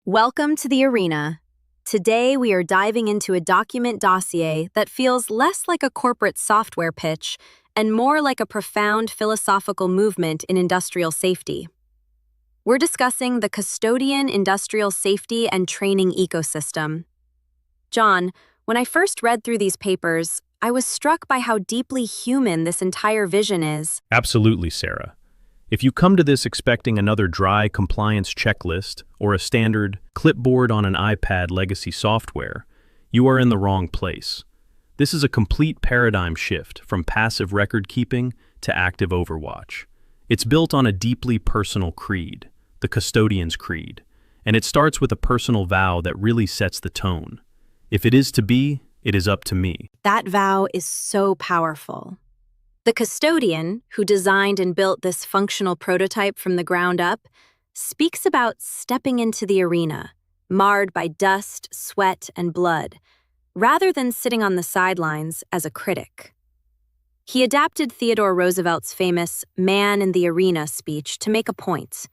Welcome to the arena. Today we are diving into a document dossier that feels less like a corporate software pitch and more like a profound philosophical movement in industrial safety. We're discussing the Custodian Industrial Safety and Training Ecosystem. John, when I first read through these papers, I was struck by how deeply human this entire vision is. Absolutely, Sarah. If you come to this expecting another dry compliance checklist or a standard clipboard on an iPad legacy software, you are in the wrong place. This is a complete paradigm shift from passive record keeping to active overwatch. It's built on a deeply personal creed, the Custodian's Creed, and it starts with a personal vow that really sets the tone. If it is to be, it is up to me. That vow is so powerful. The custodian, who designed and built this functional prototype from the ground up, speaks about stepping into the arena, marred by dust, sweat, and blood, rather than sitting on the sidelines as a critic. He adapted Theodore Roosevelt's famous "man in the arena" speech to make a point.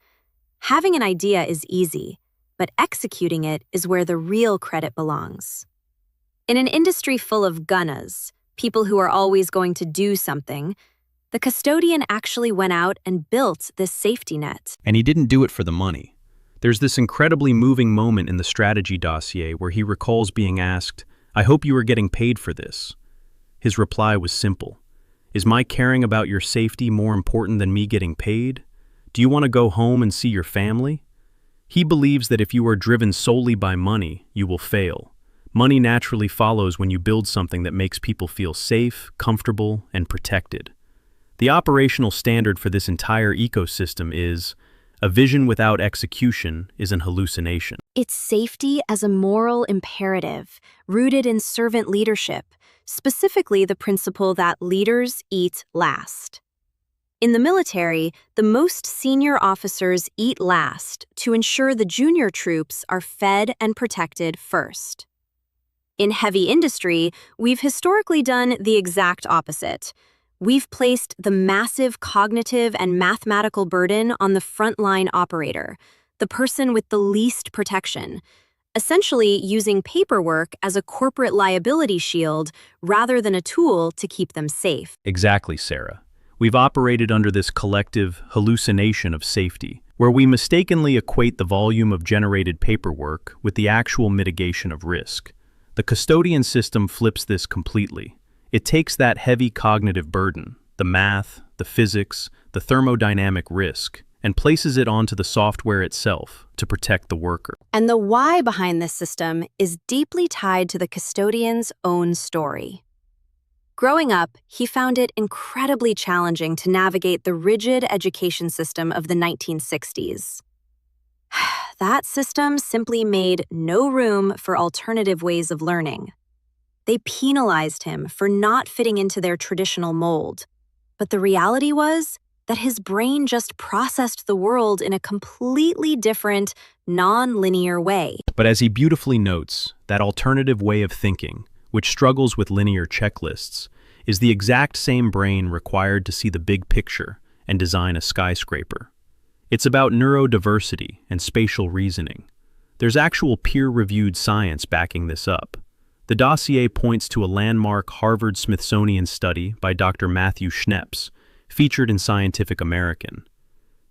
Having an idea is easy, but executing it is where the real credit belongs. In an industry full of gunnas, people who are always going to do something, the custodian actually went out and built this safety net. And he didn't do it for the money. There's this incredibly moving moment in the strategy dossier where he recalls being asked, "I hope you are getting paid for this." His reply was simple. "Is my caring about your safety more important than me getting paid? Do you want to go home and see your family?" He believes that if you are driven solely by money, you will fail. Money naturally follows when you build something that makes people feel safe, comfortable, and protected. The operational standard for this entire ecosystem is, a vision without execution is an hallucination. It's safety as a moral imperative, rooted in servant leadership, specifically the principle that leaders eat last. In the military, the most senior officers eat last to ensure the junior troops are fed and protected first. In heavy industry, we've historically done the exact opposite. We've placed the massive cognitive and mathematical burden on the frontline operator, the person with the least protection, essentially using paperwork as a corporate liability shield rather than a tool to keep them safe. Exactly, Sarah. We've operated under this collective hallucination of safety, where we mistakenly equate the volume of generated paperwork with the actual mitigation of risk. The custodian system flips this completely. It takes that heavy cognitive burden, the math, the physics, the thermodynamic risk, and places it onto the software itself to protect the worker. And the why behind this system is deeply tied to the custodian's own story. Growing up, he found it incredibly challenging to navigate the rigid education system of the 1960s. That system simply made no room for alternative ways of learning. They penalized him for not fitting into their traditional mold. But the reality was that his brain just processed the world in a completely different, non-linear way. But as he beautifully notes, that alternative way of thinking, which struggles with linear checklists, is the exact same brain required to see the big picture and design a skyscraper. It's about neurodiversity and spatial reasoning. There's actual peer-reviewed science backing this up. The dossier points to a landmark Harvard-Smithsonian study by Dr. Matthew Schneps, featured in Scientific American.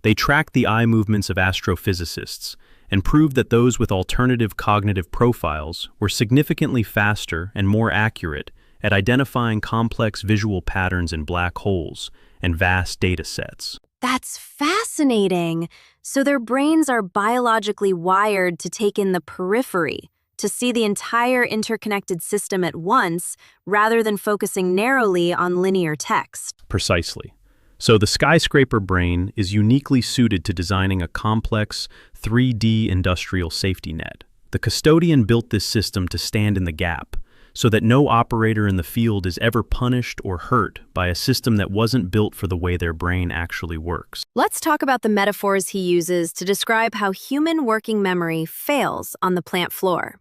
They tracked the eye movements of astrophysicists and proved that those with alternative cognitive profiles were significantly faster and more accurate at identifying complex visual patterns in black holes and vast data sets. That's fascinating. So their brains are biologically wired to take in the periphery, to see the entire interconnected system at once, rather than focusing narrowly on linear text. Precisely. So the skyscraper brain is uniquely suited to designing a complex 3D industrial safety net. The custodian built this system to stand in the gap, so that no operator in the field is ever punished or hurt by a system that wasn't built for the way their brain actually works. Let's talk about the metaphors he uses to describe how human working memory fails on the plant floor.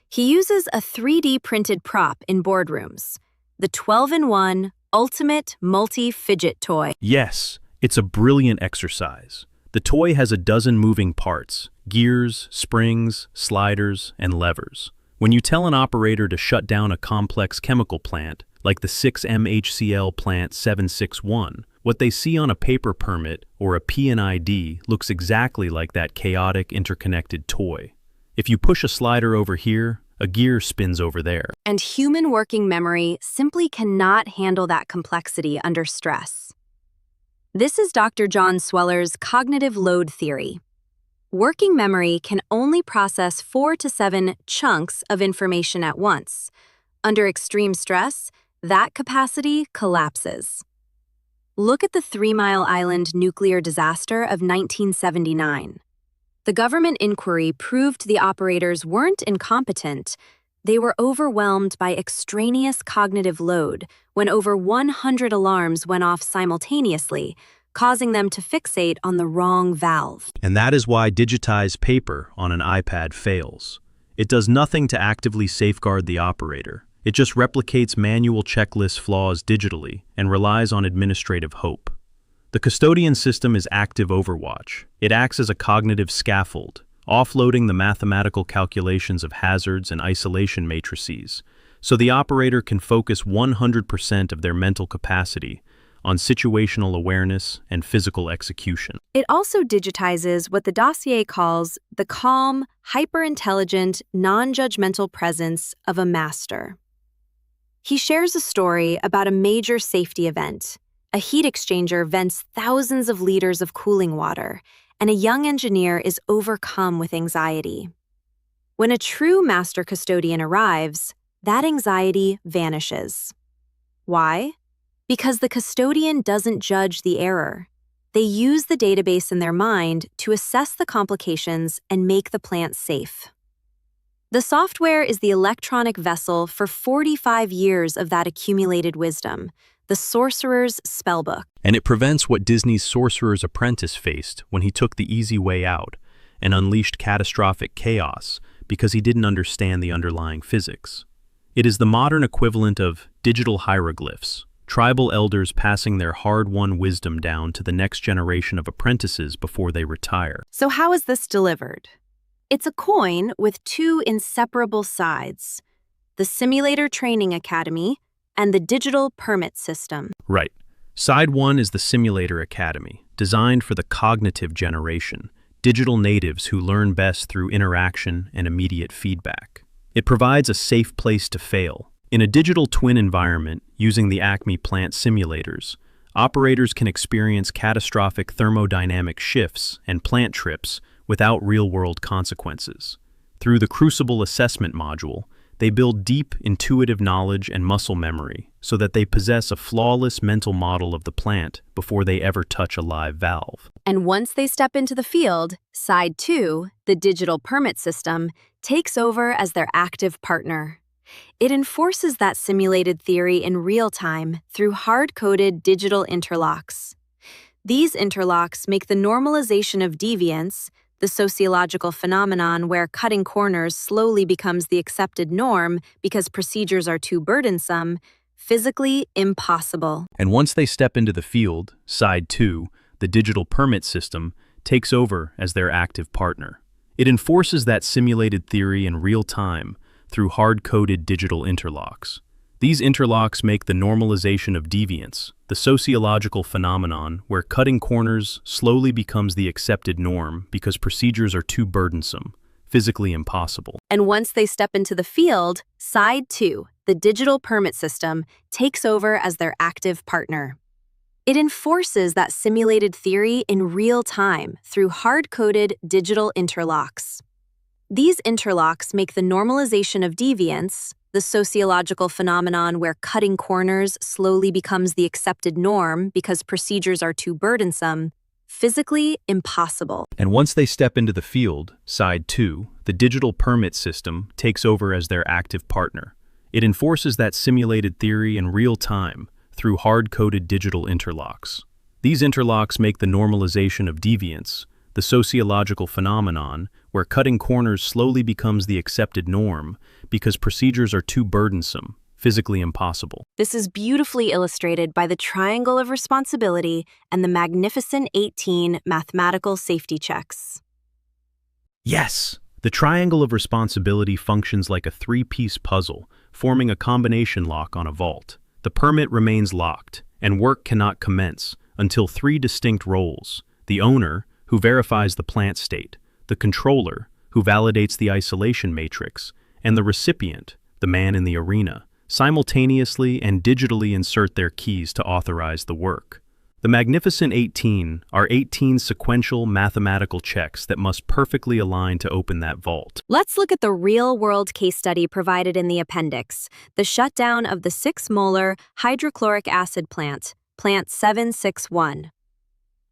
He uses a 3D printed prop in boardrooms, the 12-in-1 ultimate multi-fidget toy. Yes, it's a brilliant exercise. The toy has a dozen moving parts, gears, springs, sliders, and levers. When you tell an operator to shut down a complex chemical plant, like the 6M HCl plant 761, what they see on a paper permit or a P&ID looks exactly like that chaotic, interconnected toy. If you push a slider over here, a gear spins over there. And human working memory simply cannot handle that complexity under stress. This is Dr. John Sweller's cognitive load theory. Working memory can only process 4 to 7 chunks of information at once. Under extreme stress, that capacity collapses. Look at the 3 Mile Island nuclear disaster of 1979. The government inquiry proved the operators weren't incompetent. They were overwhelmed by extraneous cognitive load when over 100 alarms went off simultaneously, causing them to fixate on the wrong valve. And that is why digitized paper on an iPad fails. It does nothing to actively safeguard the operator. It just replicates manual checklist flaws digitally and relies on administrative hope. The custodian system is Active Overwatch. It acts as a cognitive scaffold, offloading the mathematical calculations of hazards and isolation matrices, so the operator can focus 100% of their mental capacity on situational awareness and physical execution. It also digitizes what the dossier calls the calm, hyper-intelligent, non-judgmental presence of a master. He shares a story about a major safety event. A heat exchanger vents thousands of liters of cooling water, and a young engineer is overcome with anxiety. When a true master custodian arrives, that anxiety vanishes. Why? Because the custodian doesn't judge the error. They use the database in their mind to assess the complications and make the plant safe. The software is the electronic vessel for 45 years of that accumulated wisdom, the sorcerer's spellbook. And it prevents what Disney's Sorcerer's Apprentice faced when he took the easy way out and unleashed catastrophic chaos because he didn't understand the underlying physics. It is the modern equivalent of digital hieroglyphs, tribal elders passing their hard-won wisdom down to the next generation of apprentices before they retire. So how is this delivered? It's a coin with 2 inseparable sides: the Simulator Training Academy and the Digital Permit System. Right. Side 1 is the Simulator Academy, designed for the cognitive generation, digital natives who learn best through interaction and immediate feedback. It provides a safe place to fail. In a digital twin environment, using the Acme plant simulators, operators can experience catastrophic thermodynamic shifts and plant trips without real-world consequences. Through the Crucible Assessment module, they build deep, intuitive knowledge and muscle memory so that they possess a flawless mental model of the plant before they ever touch a live valve. And once they step into the field, Side 2, the Digital Permit System, takes over as their active partner. It enforces that simulated theory in real time through hard-coded digital interlocks. These interlocks make the normalization of deviance, the sociological phenomenon where cutting corners slowly becomes the accepted norm because procedures are too burdensome, physically impossible. And once they step into the field, Side 2, the Digital Permit System, takes over as their active partner. It enforces that simulated theory in real time through hard-coded digital interlocks. These interlocks make the normalization of deviance, the sociological phenomenon where cutting corners slowly becomes the accepted norm because procedures are too burdensome, physically impossible. And once they step into the field, Side 2, the Digital Permit System, takes over as their active partner. It enforces that simulated theory in real time through hard-coded digital interlocks. These interlocks make the normalization of deviance, the sociological phenomenon where cutting corners slowly becomes the accepted norm because procedures are too burdensome, physically impossible. And once they step into the field, Side 2, the Digital Permit System, takes over as their active partner. It enforces that simulated theory in real time through hard-coded digital interlocks. These interlocks make the normalization of deviance, the sociological phenomenon where cutting corners slowly becomes the accepted norm because procedures are too burdensome, physically impossible. This is beautifully illustrated by the triangle of responsibility and the magnificent 18 mathematical safety checks. Yes! The triangle of responsibility functions like a three-piece puzzle, forming a combination lock on a vault. The permit remains locked, and work cannot commence until three distinct roles: the owner, who verifies the plant state; the controller, who validates the isolation matrix; and the recipient, the man in the arena, simultaneously and digitally insert their keys to authorize the work. The Magnificent 18 are 18 sequential mathematical checks that must perfectly align to open that vault. Let's look at the real-world case study provided in the appendix, the shutdown of the 6-molar hydrochloric acid plant, Plant 761.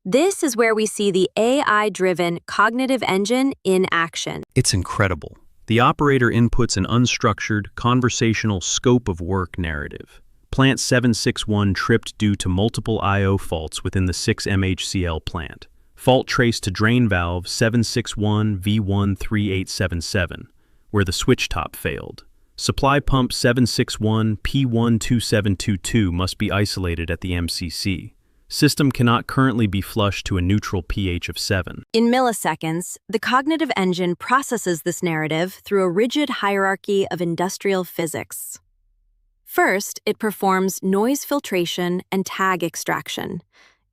This is where we see the AI-driven cognitive engine in action. It's incredible. The operator inputs an unstructured, conversational scope of work narrative. Plant 761 tripped due to multiple I/O faults within the 6-MHCl plant. Fault traced to drain valve 761 V13877, where the switch top failed. Supply pump 761 P12722 must be isolated at the MCC. System cannot currently be flushed to a neutral pH of 7. In milliseconds, the cognitive engine processes this narrative through a rigid hierarchy of industrial physics. First, it performs noise filtration and tag extraction.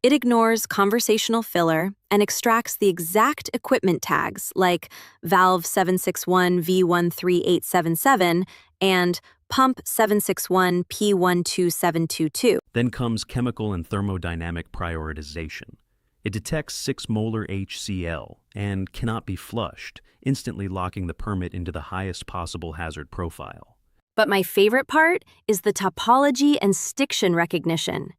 It ignores conversational filler and extracts the exact equipment tags like valve 761 V13877 and pump 761 P12722. Then comes chemical and thermodynamic prioritization. It detects 6-molar HCl and cannot be flushed, instantly locking the permit into the highest possible hazard profile. But my favorite part is the topology and stiction recognition.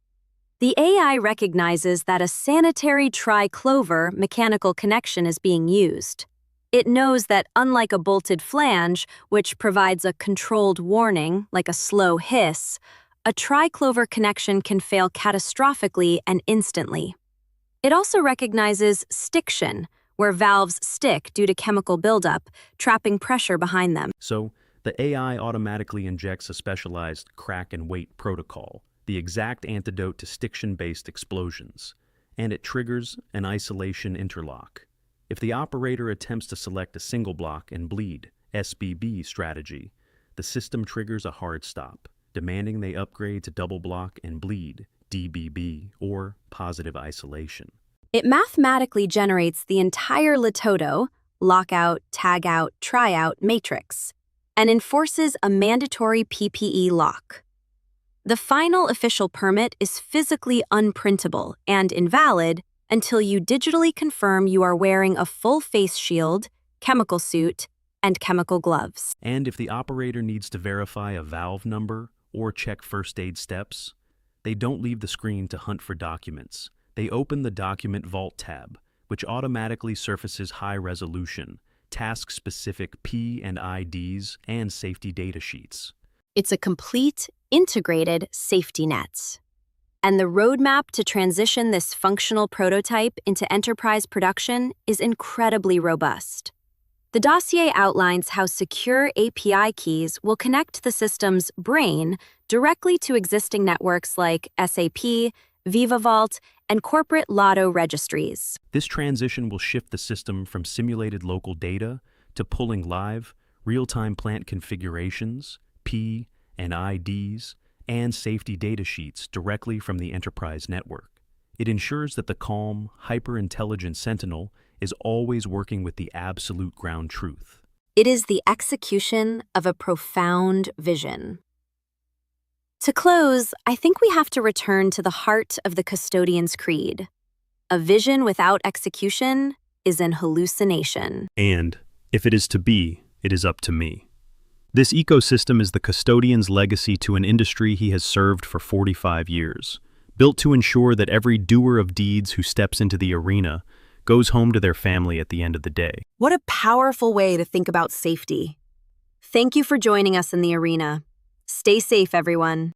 The AI recognizes that a sanitary triclover mechanical connection is being used. It knows that unlike a bolted flange, which provides a controlled warning, like a slow hiss, a triclover connection can fail catastrophically and instantly. It also recognizes stiction, where valves stick due to chemical buildup, trapping pressure behind them. So, the AI automatically injects a specialized crack and wait protocol, the exact antidote to stiction-based explosions, and it triggers an isolation interlock. If the operator attempts to select a single block and bleed (SBB) strategy, the system triggers a hard stop, demanding they upgrade to double block and bleed (DBB) or positive isolation. It mathematically generates the entire Litoto, lockout, tagout, tryout matrix, and enforces a mandatory PPE lock. The final official permit is physically unprintable and invalid until you digitally confirm you are wearing a full face shield, chemical suit, and chemical gloves. And if the operator needs to verify a valve number or check first aid steps, they don't leave the screen to hunt for documents. They open the Document Vault tab, which automatically surfaces high-resolution, task-specific P and IDs and safety data sheets. It's a complete, integrated safety net. And the roadmap to transition this functional prototype into enterprise production is incredibly robust. The dossier outlines how secure API keys will connect the system's brain directly to existing networks like SAP, VivaVault, and corporate Lotto registries. This transition will shift the system from simulated local data to pulling live, real-time plant configurations, P and IDs, and safety data sheets directly from the enterprise network. It ensures that the calm, hyper-intelligent Sentinel is always working with the absolute ground truth. It is the execution of a profound vision. To close, I think we have to return to the heart of the Custodian's creed. A vision without execution is an hallucination. And if it is to be, it is up to me. This ecosystem is the Custodian's legacy to an industry he has served for 45 years, built to ensure that every doer of deeds who steps into the arena goes home to their family at the end of the day. What a powerful way to think about safety. Thank you for joining us in the arena. Stay safe, everyone.